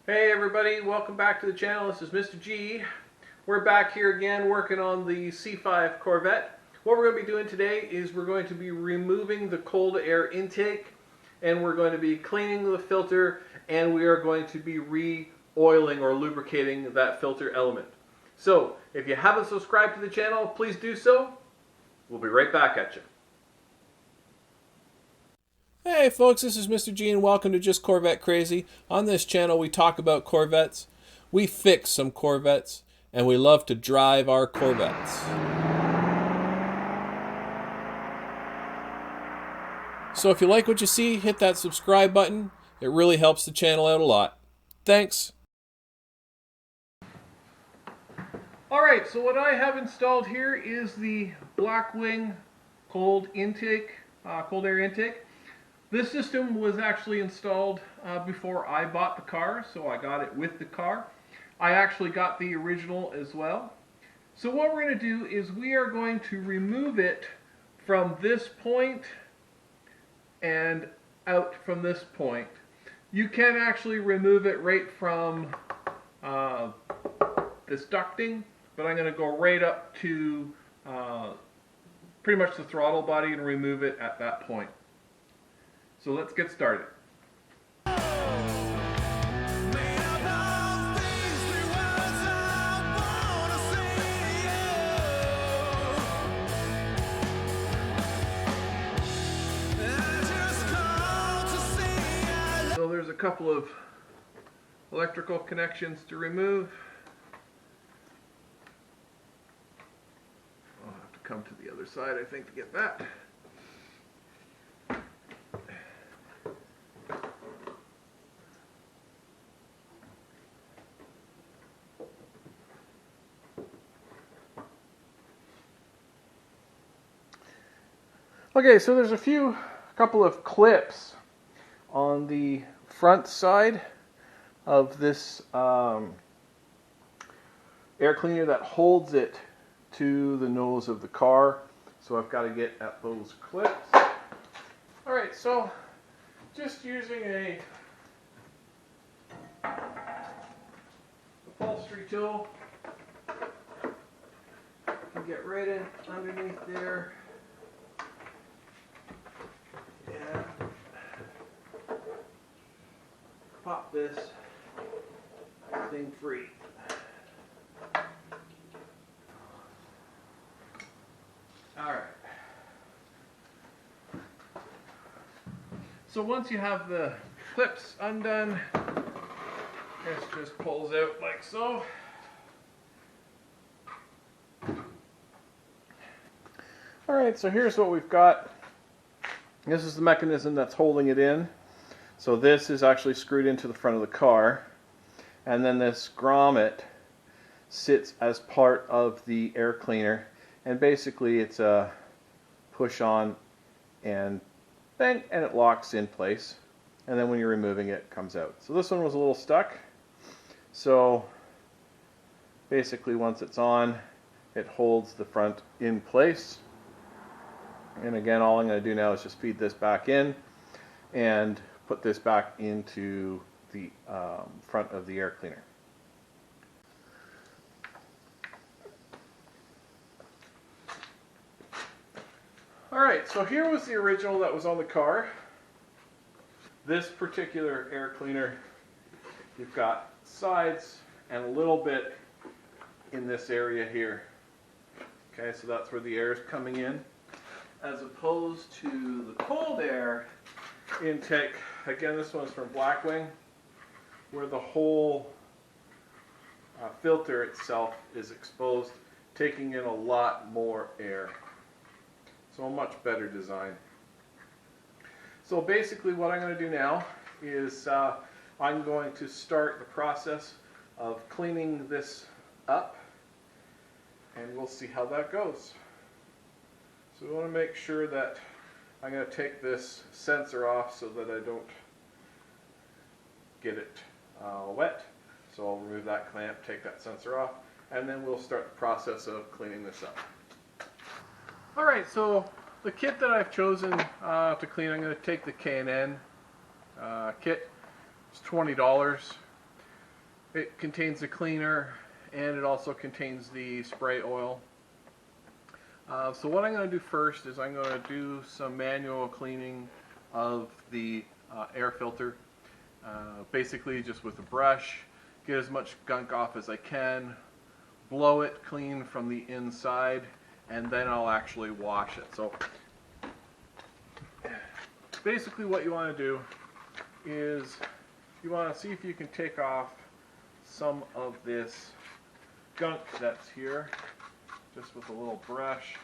Hey everybody, welcome back to the channel. This is Mr. G. We're back here again working on the C5 Corvette. What we're going to be doing today is we're going to be removing the cold air intake, and we're going to be cleaning the filter, and we are going to be re-oiling or lubricating that filter element. So if you haven't subscribed to the channel, please do so. We'll be right back at you. Hey folks, this is Mr. G and welcome to Just Corvette Crazy. On this channel we talk about Corvettes, we fix some Corvettes, and we love to drive our Corvettes. So if you like what you see, hit that subscribe button. It really helps the channel out a lot. Thanks. Alright, so what I have installed here is the Blackwing cold air intake. This system was actually installed before I bought the car, so I got it with the car. I actually got the original as well. So what we're going to do is we are going to remove it from this point and out from this point. You can actually remove it right from this ducting, but I'm going to go right up to pretty much the throttle body and remove it at that point. So let's get started. So there's a couple of electrical connections to remove. I'll have to come to the other side, I think, to get that. Okay, so there's a couple of clips on the front side of this air cleaner that holds it to the nose of the car. So I've got to get at those clips. Alright, so just using a upholstery tool, you can get right in underneath there. Pop this thing free. Alright. So once you have the clips undone, this just pulls out like so. Alright, so here's what we've got. This is the mechanism that's holding it in. So this is actually screwed into the front of the car, and then this grommet sits as part of the air cleaner, and basically it's a push on and bang, and it locks in place, and then when you're removing it, it comes out. So this one was a little stuck, so basically once it's on, it holds the front in place. And again, all I'm going to do now is just feed this back in and put this back into the front of the air cleaner. Alright, so here was the original that was on the car. This particular air cleaner, you've got sides and a little bit in this area here. Okay, so that's where the air is coming in. As opposed to the cold air intake, again this one's from Blackwing, where the whole filter itself is exposed, taking in a lot more air. So a much better design. So basically what I'm going to do now is I'm going to start the process of cleaning this up, and we'll see how that goes. So we want to make sure that I'm going to take this sensor off so that I don't get it wet. So I'll remove that clamp, take that sensor off, and then we'll start the process of cleaning this up. Alright, so the kit that I've chosen to clean, I'm going to take the K&N kit. It's $20. It contains the cleaner and it also contains the spray oil. So what I'm going to do first is I'm going to do some manual cleaning of the air filter. Basically just with a brush, get as much gunk off as I can, blow it clean from the inside, and then I'll actually wash it. So basically what you want to do is you want to see if you can take off some of this gunk that's here just with a little brush.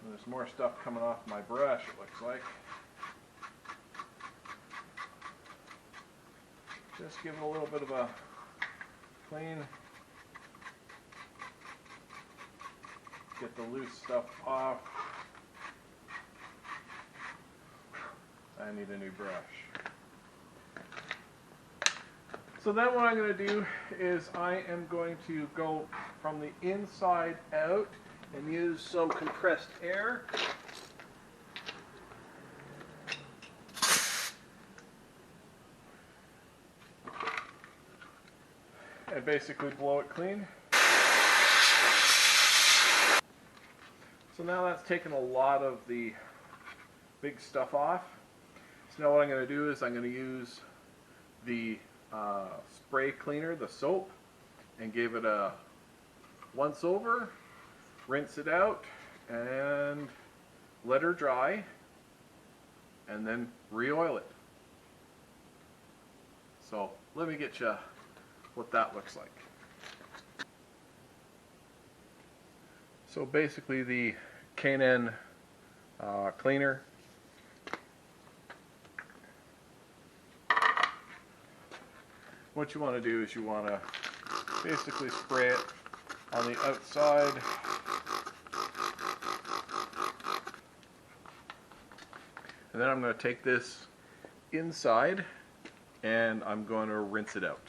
And there's more stuff coming off my brush, it looks like. Just give it a little bit of a clean. Get the loose stuff off. I need a new brush. So then what I'm going to do is I am going to go from the inside out and use some compressed air. And basically blow it clean. So now that's taken a lot of the big stuff off. So now what I'm going to do is I'm going to use the spray cleaner, the soap, and give it a once over, rinse it out, and let her dry, and then re-oil it. So let me get you what that looks like. So basically the K&N cleaner, what you want to do is you want to basically spray it on the outside. And then I'm going to take this inside and I'm going to rinse it out.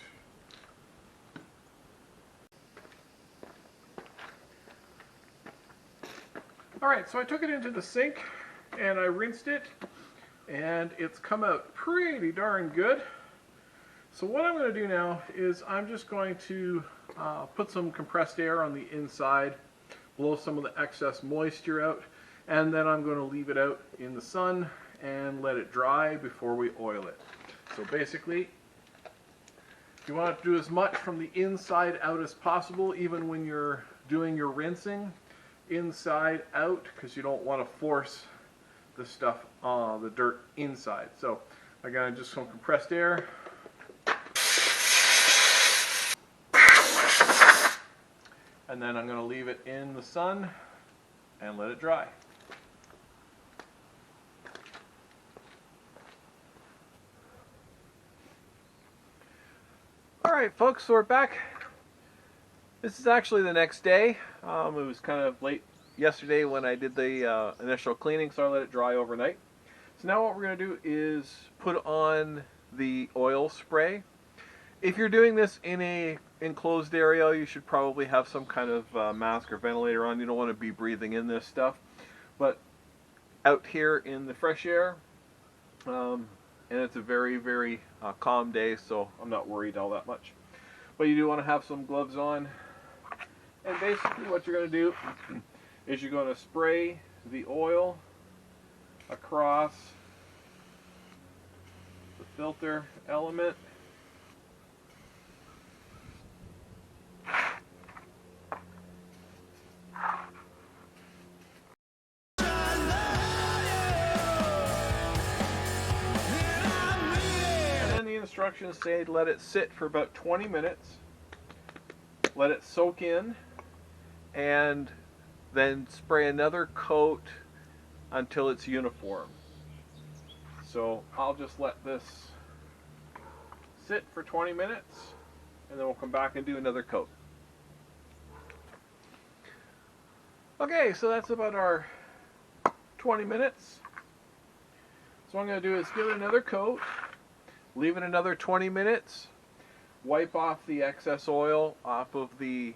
Alright, so I took it into the sink and I rinsed it and it's come out pretty darn good. So what I'm going to do now is I'm just going to put some compressed air on the inside, blow some of the excess moisture out, and then I'm going to leave it out in the sun and let it dry before we oil it. So basically, you want to do as much from the inside out as possible, even when you're doing your rinsing, inside out, because you don't want to force the stuff, the dirt inside. So I got just some compressed air. And then I'm going to leave it in the sun and let it dry. Alright folks, so we're back. This is actually the next day. It was kind of late yesterday when I did the initial cleaning, so I let it dry overnight. So now what we're going to do is put on the oil spray. If you're doing this in a enclosed area, you should probably have some kind of mask or ventilator on. You don't want to be breathing in this stuff. But out here in the fresh air, and it's a very, very calm day, so I'm not worried all that much. But you do want to have some gloves on. And basically what you're going to do is you're going to spray the oil across the filter element. Instructions say let it sit for about 20 minutes, let it soak in, and then spray another coat until it's uniform. So I'll just let this sit for 20 minutes and then we'll come back and do another coat. Okay, so that's about our 20 minutes. So what I'm going to do is give it another coat. Leave it another 20 minutes, wipe off the excess oil off of the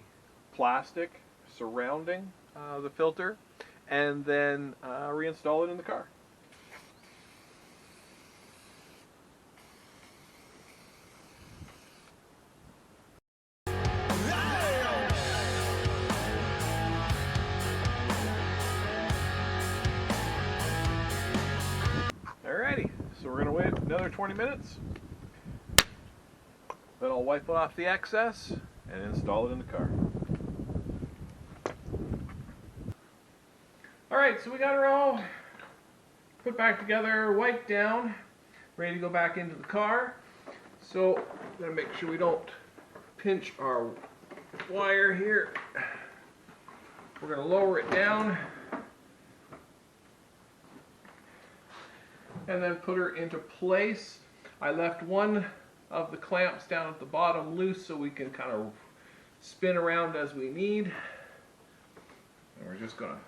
plastic surrounding the filter, and then reinstall it in the car. 20 minutes. Then I'll wipe off the excess and install it in the car. Alright, so we got her all put back together, wiped down, ready to go back into the car. So I'm going to make sure we don't pinch our wire here. We're going to lower it down and then put her into place. I left one of the clamps down at the bottom loose so we can kind of spin around as we need. And we're just going to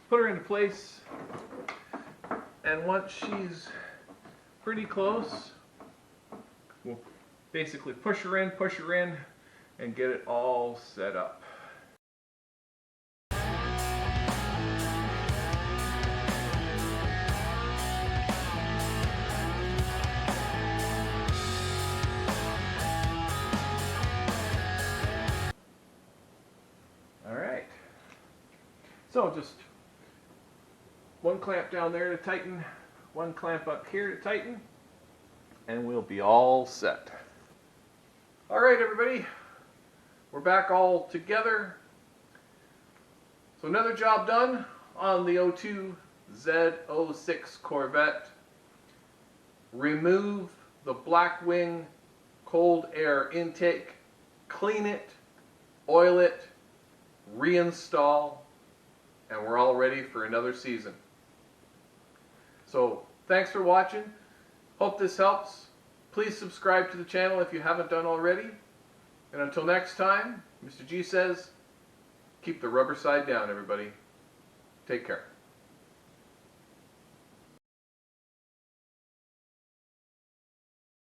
put her into place. And once she's pretty close, we'll basically push her in, and get it all set up. Alright, so just one clamp down there to tighten, one clamp up here to tighten, and we'll be all set. Alright everybody, we're back all together. So another job done on the 02 Z06 Corvette. Remove the black wing cold air intake, clean it, oil it, reinstall, and we're all ready for another season. So thanks for watching. Hope this helps. Please subscribe to the channel if you haven't done already. And until next time, Mr. G says, keep the rubber side down, everybody. Take care.